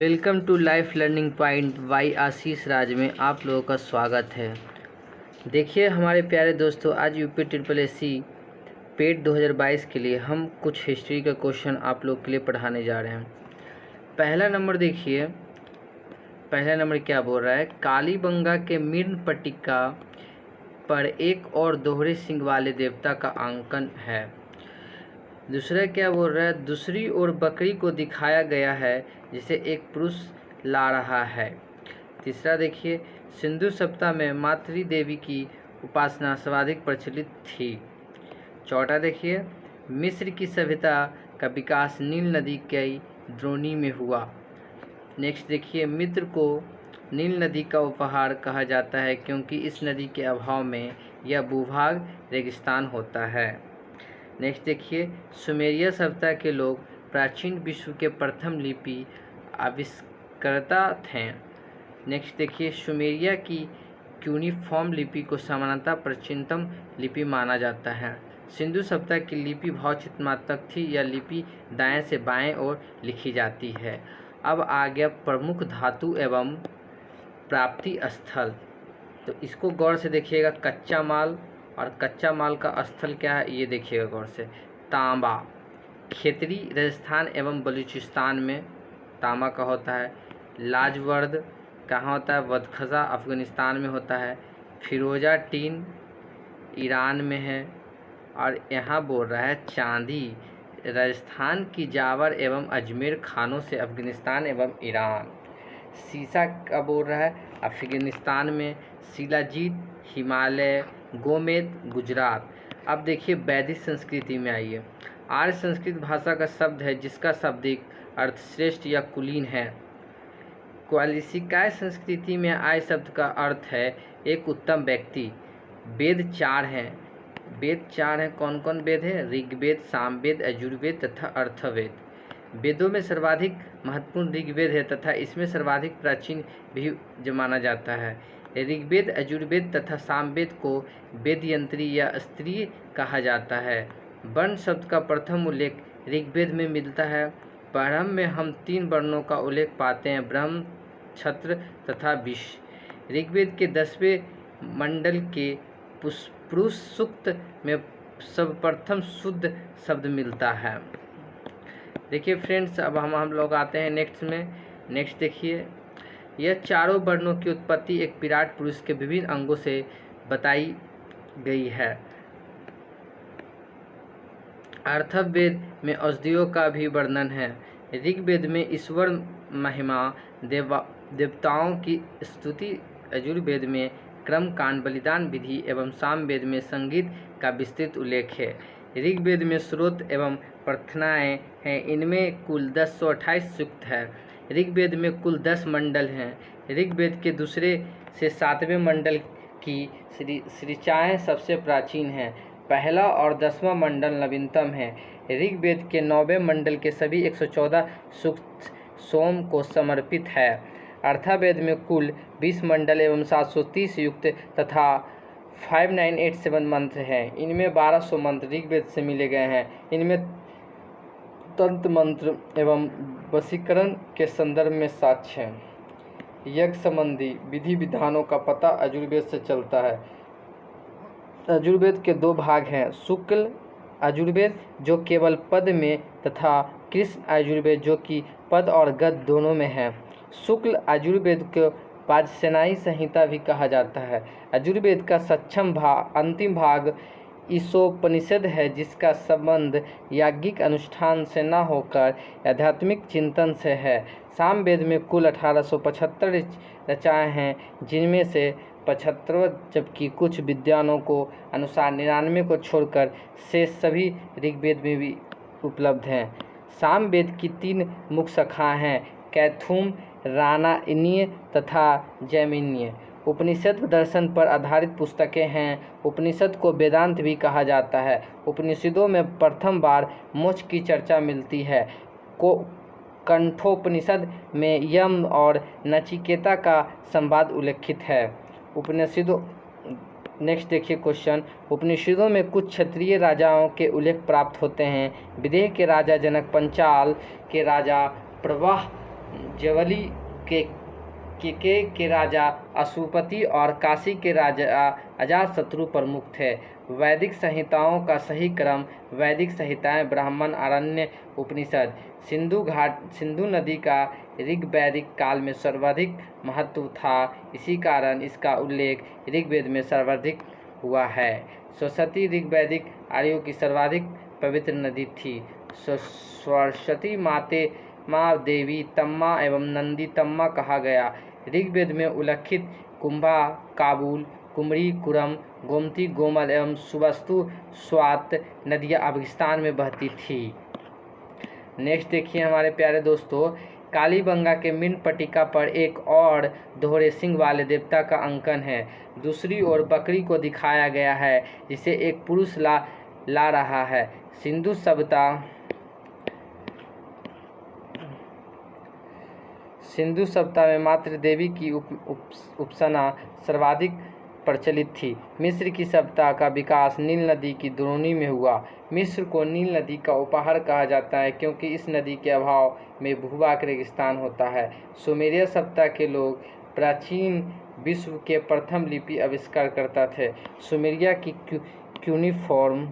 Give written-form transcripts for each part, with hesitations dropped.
Welcome to life learning point by Ashish Raj में आप लोगों का स्वागत है। देखिए हमारे प्यारे दोस्तों, आज यूपी ट्रिपल एससी पेट 2022 के लिए हम कुछ हिस्ट्री का क्वेश्चन आप लोग के लिए पढ़ाने जा रहे हैं। पहला नंबर देखिए, पहला नंबर क्या बोल रहा है। कालीबंगा के मृण पट्टिका पर एक और दोहरे सिंग वाले देवता का अंकन है। दूसरा क्या बोल रहा है, दूसरी ओर बकरी को दिखाया गया है जिसे एक पुरुष ला रहा है। तीसरा देखिए, सिंधु सभ्यता में मातृ देवी की उपासना सर्वाधिक प्रचलित थी। चौथा देखिए, मिस्र की सभ्यता का विकास नील नदी की द्रोणी में हुआ। नेक्स्ट देखिए, मिस्र को नील नदी का उपहार कहा जाता है क्योंकि इस नदी के अभाव में यह भूभाग रेगिस्तान होता है। नेक्स्ट देखिए, सुमेरिया सभ्यता के लोग प्राचीन विश्व के प्रथम लिपि आविष्कर्ता थे। नेक्स्ट देखिए, सुमेरिया की क्यूनिफॉर्म लिपि को सामान्यतः प्राचीनतम लिपि माना जाता है। सिंधु सभ्यता की लिपि भावचित्रात्मक थी। यह लिपि दाएं से बाएं ओर लिखी जाती है। अब आ गया प्रमुख धातु एवं प्राप्ति स्थल। तो इसको गौर से देखिएगा, कच्चा माल और कच्चा माल का स्थल क्या है ये देखिएगा गौर से। तांबा खेतरी राजस्थान एवं बलूचिस्तान में तांबा का होता है। लाजवर्द कहाँ होता है, वदखजा अफ़गानिस्तान में होता है। फिरोजा टीन ईरान में है। और यहाँ बोल रहा है चांदी राजस्थान की जावर एवं अजमेर खानों से अफ़गानिस्तान एवं ईरान। सीसा का बोल रहा है अफ़गानिस्तान में। शिलाजीत हिमालय गोमेद गुजरात। अब देखिए वैदिक संस्कृति में आइए। आर्य संस्कृत भाषा का शब्द है जिसका शाब्दिक अर्थ श्रेष्ठ या कुलीन है। क्वालिसिकाय संस्कृति में आर्य शब्द का अर्थ है एक उत्तम व्यक्ति। वेद चार हैं। वेद चार हैं, कौन कौन वेद है? ऋग्वेद, सामवेद, यजुर्वेद तथा अर्थवेद। वेदों में सर्वाधिक महत्वपूर्ण ऋग्वेद है तथा इसमें सर्वाधिक प्राचीन भी जो माना जाता है। ऋग्वेद, यजुर्वेद तथा सामवेद को वेदयंत्री या स्त्रीय कहा जाता है। वर्ण शब्द का प्रथम उल्लेख ऋग्वेद में मिलता है। प्रारंभ में हम 3 वर्णों का उल्लेख पाते हैं, ब्रह्म, क्षत्र तथा विश्व। ऋग्वेद के 10वें मंडल के पुरुष सूक्त में सर्वप्रथम शुद्ध शब्द मिलता है। देखिए फ्रेंड्स, अब हम लोग आते हैं नेक्स्ट में। नेक्स्ट देखिए, यह चारों वर्णों की उत्पत्ति एक विराट पुरुष के विभिन्न अंगों से बताई गई है। अथर्ववेद में औषधियों का भी वर्णन है। ऋग्वेद में ईश्वर महिमा देवताओं की स्तुति। यजुर्वेद में कर्म कांड बलिदान विधि एवं सामवेद में संगीत का विस्तृत उल्लेख है। ऋग्वेद में स्रोत एवं प्रार्थनाएं हैं। इनमें कुल 1028 सूक्त है। ऋग्वेद में कुल 10 मंडल हैं। ऋग्वेद के दूसरे से 7वें मंडल की ऋचाएँ सबसे प्राचीन हैं। पहला और 10वां मंडल नवीनतम है। ऋग्वेद के 9वें मंडल के सभी 114 सूक्त सोम को समर्पित है। अथर्ववेद में कुल 20 मंडल एवं 730 युक्त तथा 5987 मंत्र हैं। इनमें 1200 मंत्र ऋग्वेद से मिले गए हैं। इनमें तंत्र मंत्र एवं वशीकरण के संदर्भ में साक्ष्य हैं। यज्ञ संबंधी विधि विधानों का पता यजुर्वेद से चलता है। यजुर्वेद के 2 भाग हैं, शुक्ल यजुर्वेद जो केवल पद में तथा कृष्ण यजुर्वेद जो कि पद और गद दोनों में है। शुक्ल यजुर्वेद को वाजसेनायी संहिता भी कहा जाता है। यजुर्वेद का अंतिम भाग ईशोपनिषद है जिसका संबंध याज्ञिक अनुष्ठान से न होकर आध्यात्मिक चिंतन से है। सामवेद में कुल 1875 रचनाएँ हैं जिनमें से 75 जबकि कुछ विद्वानों को अनुसार 99 को छोड़कर शेष सभी ऋग्वेद में भी उपलब्ध हैं। सामवेद की 3 मुख्य शाखाएँ हैं, कैथुम, रानायनीय तथा जैमिनीय। उपनिषद दर्शन पर आधारित पुस्तकें हैं। उपनिषद को वेदांत भी कहा जाता है। उपनिषदों में प्रथम बार मोक्ष की चर्चा मिलती है। कंठोपनिषद में यम और नचिकेता का संवाद उल्लेखित है। उपनिषदों नेक्स्ट देखिए क्वेश्चन, उपनिषदों में कुछ क्षत्रिय राजाओं के उल्लेख प्राप्त होते हैं। विदेह के राजा जनक, पंचाल के राजा प्रवाह जवली के राजा अशुपति और काशी के राजा अजातशत्रु प्रमुख थे। वैदिक संहिताओं का सही क्रम। वैदिक संहिताएं ब्राह्मण, आरण्य, उपनिषद। सिंधु नदी का ऋग्वैदिक काल में सर्वाधिक महत्व था, इसी कारण इसका उल्लेख ऋग्वेद में सर्वाधिक हुआ है। सरस्वती ऋग्वैदिक आर्यों की सर्वाधिक पवित्र नदी थी। सरस्वती माँ देवी तम्मा एवं नंदी तम्मा कहा गया। ऋग्वेद में उल्लिखित कुंभा, काबुल, कुमरी, कुरम, गोमती, गोमल एवं सुवस्तु, स्वात नदियाँ अफगानिस्तान में बहती थी। नेक्स्ट देखिए हमारे प्यारे दोस्तों, कालीबंगा के मीन पट्टिका पर एक और दोहरे सिंह वाले देवता का अंकन है। दूसरी ओर बकरी को दिखाया गया है जिसे एक पुरुष ला रहा है। सिंधु सभ्यता में मातृ देवी की उपासना सर्वाधिक प्रचलित थी। मिस्र की सभ्यता का विकास नील नदी की द्रोणी में हुआ। मिस्र को नील नदी का उपहार कहा जाता है क्योंकि इस नदी के अभाव में भूभाग रेगिस्तान होता है। सुमेरिया सभ्यता के लोग प्राचीन विश्व के प्रथम लिपि आविष्कार करता थे। सुमेरिया की क्यूनिफॉर्म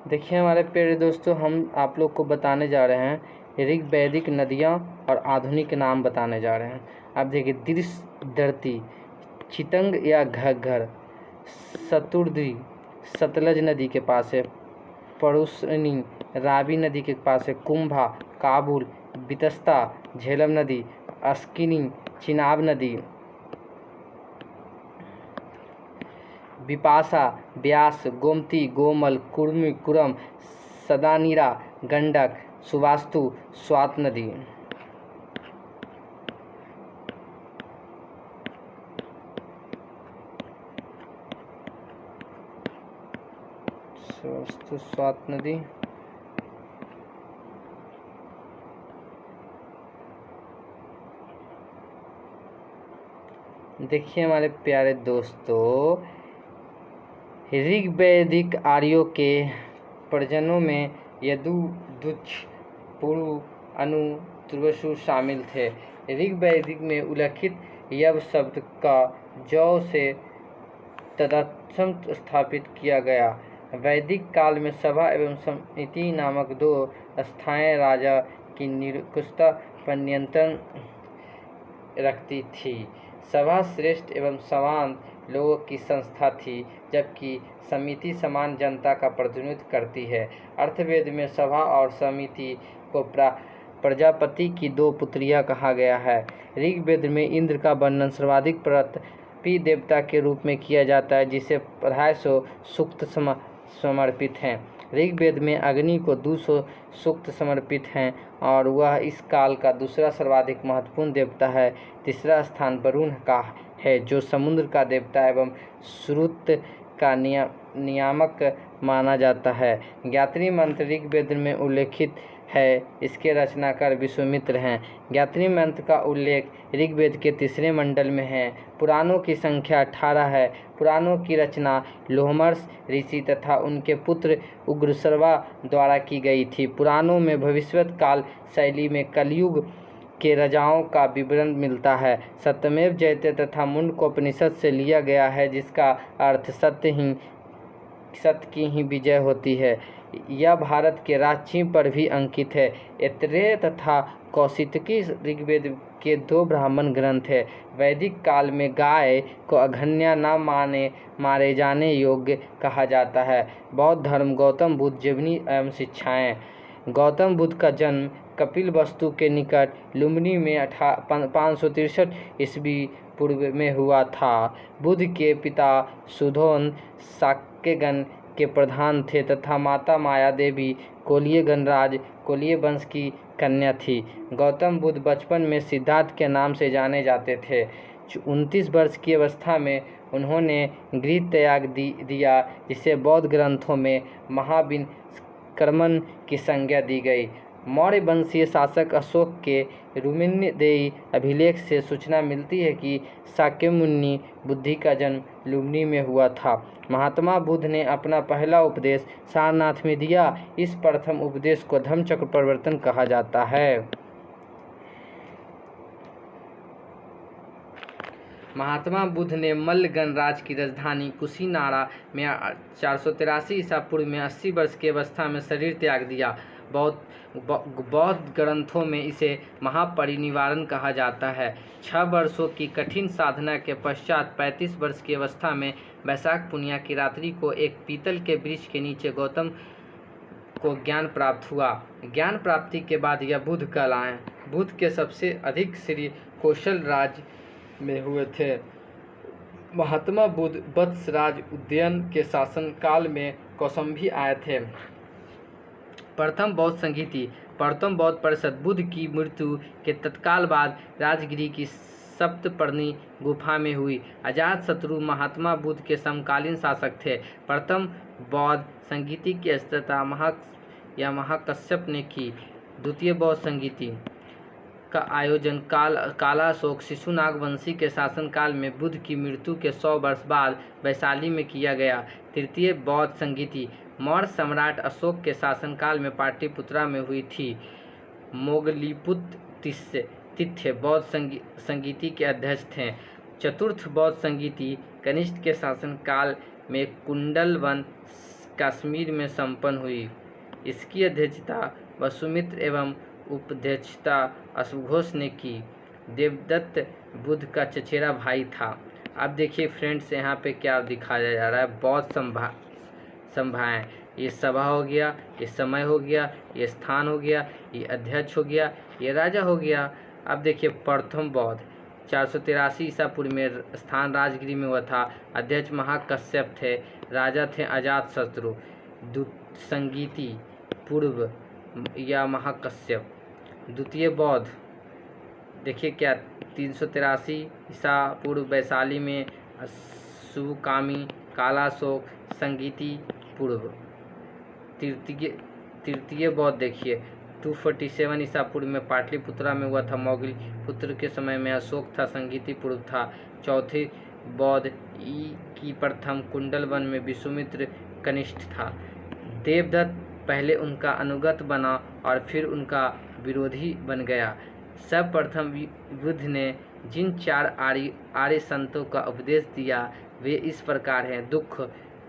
देखिए हमारे प्यारे दोस्तों, हम आप लोग को बताने जा रहे हैं ऋग्वैदिक नदियाँ और आधुनिक नाम बताने जा रहे हैं। अब देखिए, दृष्टि, चितंग या घग्गर, शतुद्री सतलज नदी के पास है। परुष्णी रावी नदी के पास है। कुंभा, काबुल, बितस्ता, झेलम नदी, अस्किनी, चिनाब नदी, विपाशा, ब्यास, गोमती, गोमल, कुर्मी, कुरम, सदानीरा, गंडक, सुवास्तु, स्वात नदी। स्वात नदी। देखिए हमारे प्यारे दोस्तों, ऋग्वैदिक आर्यों के परिजनों में यदु, दुच्छ, पुरु, अनु, तुर्वसु शामिल थे। ऋग्वैदिक में उल्लिखित यव शब्द का जौ से तदर्थम स्थापित किया गया। वैदिक काल में सभा एवं समिति नामक दो स्थायी राजा की निरंकुशता पर नियंत्रण रखती थी। सभा श्रेष्ठ एवं समान लोगों की संस्था थी, जबकि समिति समान जनता का प्रतिनिधित्व करती है। अर्थवेद में सभा और समिति को प्रजापति की दो पुत्रियां कहा गया है। ऋग्वेद में इंद्र का वर्णन सर्वाधिक पृथ्वी देवता के रूप में किया जाता है, जिसे 250 सूक्त समर्पित हैं। ऋग्वेद में अग्नि को 200 सूक्त समर्पित हैं और वह इस काल का दूसरा सर्वाधिक महत्वपूर्ण देवता है। तीसरा स्थान वरुण का है, जो समुद्र का देवता एवं श्रुत का नियामक माना जाता है। गायत्री मंत्र ऋग्वेद में उल्लेखित है, इसके रचनाकार विश्वामित्र हैं। गायत्री मंत्र का उल्लेख ऋग्वेद के तीसरे मंडल में है। पुराणों की संख्या 18 है। पुराणों की रचना लोमहर्ष ऋषि तथा उनके पुत्र उग्रश्रवा द्वारा की गई थी। पुराणों में भविष्यत काल शैली में कलयुग के राजाओं का विवरण मिलता है। सत्यमेव जयते तथा मुंडकोपनिषद से लिया गया है, जिसका अर्थ सत्य की ही विजय होती है। यह भारत के राजची पर भी अंकित है। ऐतरेय तथा कौशितकी ऋग्वेद के दो ब्राह्मण ग्रंथ है। वैदिक काल में गाय को अघन्या न मारे जाने योग्य कहा जाता है। बौद्ध धर्म, गौतम बुद्ध जीवनी एवं शिक्षाएं। गौतम बुद्ध का जन्म कपिलवस्तु के निकट लुम्बिनी में 563 ईस्वी पूर्व में हुआ था। बुद्ध के पिता सुधोन शाक्यगण के प्रधान थे तथा माता माया देवी कोलिय गणराज कोलिय वंश की कन्या थी। गौतम बुद्ध बचपन में सिद्धार्थ के नाम से जाने जाते थे। 29 वर्ष की अवस्था में उन्होंने गृह त्याग दिया, जिसे बौद्ध ग्रंथों में महाविनिष्क्रमण की संज्ञा दी गई। मौर्य वंशीय शासक अशोक के रुक्मिणीदेयी अभिलेख से सूचना मिलती है कि शाक्यमुनि बुद्ध का जन्म लुम्बिनी में हुआ था। महात्मा बुद्ध ने अपना पहला उपदेश सारनाथ में दिया। इस प्रथम उपदेश को धम्मचक्र प्रवर्तन कहा जाता है। महात्मा बुद्ध ने मल्ल गणराज्य की राजधानी कुशीनारा में 483 ईसा पूर्व में 80 वर्ष की अवस्था में शरीर त्याग दिया। बौद्ध ग्रंथों में इसे महापरिनिर्वाण कहा जाता है। 6 वर्षों की कठिन साधना के पश्चात 35 वर्ष की अवस्था में वैशाख पूर्णिमा की रात्रि को एक पीतल के वृक्ष के नीचे गौतम को ज्ञान प्राप्त हुआ। ज्ञान प्राप्ति के बाद यह बुद्ध कहलाए। बुद्ध के सबसे अधिक श्री कौशल राज्य में हुए थे। महात्मा बुद्ध वत्सराज उदयन के शासन काल में कौशाम्बी आए थे। प्रथम बौद्ध संहिता। प्रथम बौद्ध परिषद बुद्ध की मृत्यु के तत्काल बाद राजगिरी की सप्तपर्णी गुफा में हुई। अजातशत्रु महात्मा बुद्ध के समकालीन शासक थे। प्रथम बौद्ध संहिता की स्थापना महाकश्यप ने की। द्वितीय बौद्ध संहिता का आयोजन कालाशोक शिशुनाग वंशी के शासनकाल में बुद्ध की मृत्यु के 100 वर्ष बाद वैशाली में किया गया। तृतीय बौद्ध संहिता मौर्य सम्राट अशोक के शासनकाल में पाटलिपुत्रा में हुई थी। मोगलीपुत्र तीसरे बौद्ध संहिता के अध्यक्ष थे। चतुर्थ बौद्ध संहिता कनिष्क के शासनकाल में कुंडलवन कश्मीर में संपन्न हुई। इसकी अध्यक्षता वसुमित्र एवं उपाध्यक्षता अश्वघोष ने की। देवदत्त बुद्ध का चचेरा भाई था। अब देखिए फ्रेंड्स, यहाँ पे क्या दिखाया जा रहा है। बौद्ध संभाएं, ये सभा हो गया, ये समय हो गया, ये स्थान हो गया, ये अध्यक्ष हो गया, ये राजा हो गया। अब देखिए प्रथम बौद्ध 483 ईसा पूर्व में स्थान राजगिरी में हुआ था। अध्यक्ष महाकश्यप थे, राजा थे अजातशत्रु। संगीति पूर्व या महाकश्यप। द्वितीय बौद्ध देखिए क्या 383 ईसा पूर्व वैशाली में शुभकामी कालाशोक संगीति पूर्व। तृतीय बौद्ध देखिए 247 ईसा पूर्व में पाटलिपुत्रा में हुआ था। मोगलीपुत्र के समय में अशोक था, संगीति पूर्व था। चौथी बौद्ध की प्रथम कुंडलवन में विश्वामित्र कनिष्ठ था। देवदत्त पहले उनका अनुगत बना और फिर उनका विरोधी बन गया। सर्वप्रथम बुद्ध ने जिन 4 आर्य संतों का उपदेश दिया वे इस प्रकार हैं: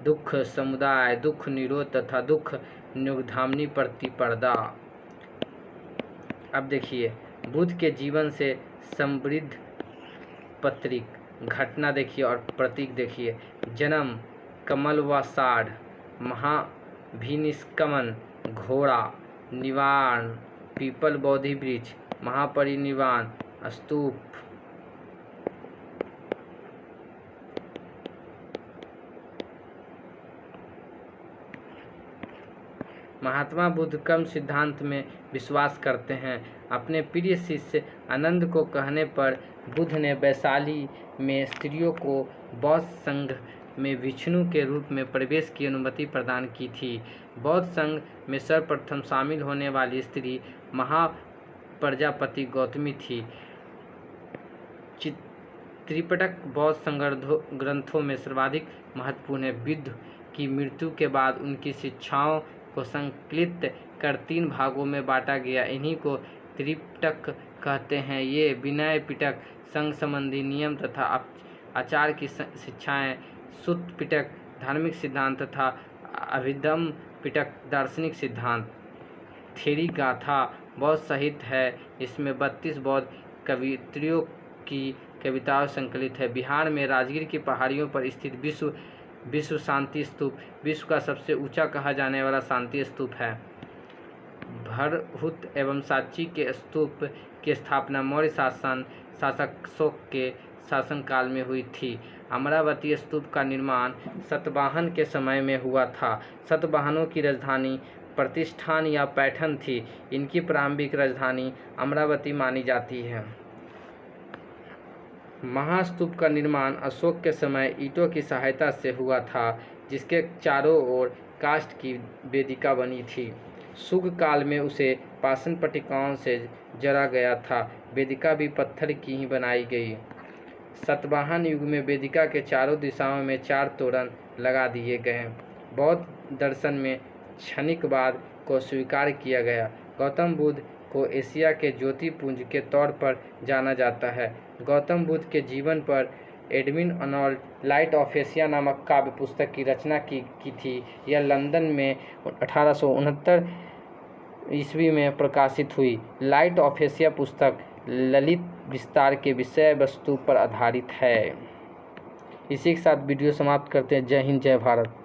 दुख समुदाय, दुख निरोध तथा दुख निरोधाम्नि प्रतिपदा। अब देखिए बुद्ध के जीवन से समृद्ध पत्रिक घटना देखिए और प्रतीक देखिए। जन्म कमल व साढ़, महाभिनिष्क्रमण घोड़ा, निवारण पीपल बोधि वृक्ष, महापरिनिर्वाण स्तूप। महात्मा बुद्ध कर्म सिद्धांत में विश्वास करते हैं। अपने प्रिय शिष्य आनंद को कहने पर बुद्ध ने वैशाली में स्त्रियों को बौद्ध संघ में विष्णु के रूप में प्रवेश की अनुमति प्रदान की थी। बौद्ध संघ में सर्वप्रथम शामिल होने वाली स्त्री महाप्रजापति गौतमी थी। त्रिपिटक बौद्ध ग्रंथों में सर्वाधिक महत्वपूर्ण है। बुद्ध की मृत्यु के बाद उनकी शिक्षाओं को संकलित कर 3 भागों में बांटा गया। इन्हीं को त्रिपिटक कहते हैं। ये विनय पिटक संघ संबंधी नियम तथा आचार की शिक्षाएं, सुत्त पिटक धार्मिक सिद्धांत तथा अभिधम्म पिटक दार्शनिक सिद्धांत। थेरी गाथा बौद्ध साहित्य है। इसमें 32 बौद्ध कवियत्रियों की कविताएं संकलित है। बिहार में राजगीर की पहाड़ियों पर स्थित विश्व शांति स्तूप विश्व का सबसे ऊंचा कहा जाने वाला शांति स्तूप है। भरहुत एवं सांची के स्तूप की स्थापना मौर्य शासक अशोक के शासनकाल में हुई थी। अमरावती स्तूप का निर्माण सातवाहन के समय में हुआ था। सातवाहनों की राजधानी प्रतिष्ठान या पैठन थी। इनकी प्रारंभिक राजधानी अमरावती मानी जाती है। महास्तूप का निर्माण अशोक के समय ईंटों की सहायता से हुआ था, जिसके चारों ओर काष्ठ की वेदिका बनी थी। शुग काल में उसे पाषाण पट्टिकाओं से जड़ा गया था। वेदिका भी पत्थर की ही बनाई गई। सातवाहन युग में वेदिका के चारों दिशाओं में 4 तोरण लगा दिए गए। बौद्ध दर्शन में क्षणिकवाद को स्वीकार किया गया। गौतम बुद्ध को एशिया के ज्योतिपुंज के तौर पर जाना जाता है। गौतम बुद्ध के जीवन पर Edwin Arnold light of Asia नामक काव्य पुस्तक की रचना की थी। यह लंदन में 1869 ईस्वी में प्रकाशित हुई। लाइट ऑफ एशिया पुस्तक ललित विस्तार के विषय वस्तु पर आधारित है। इसी के साथ वीडियो समाप्त करते हैं। जय हिंद, जय भारत।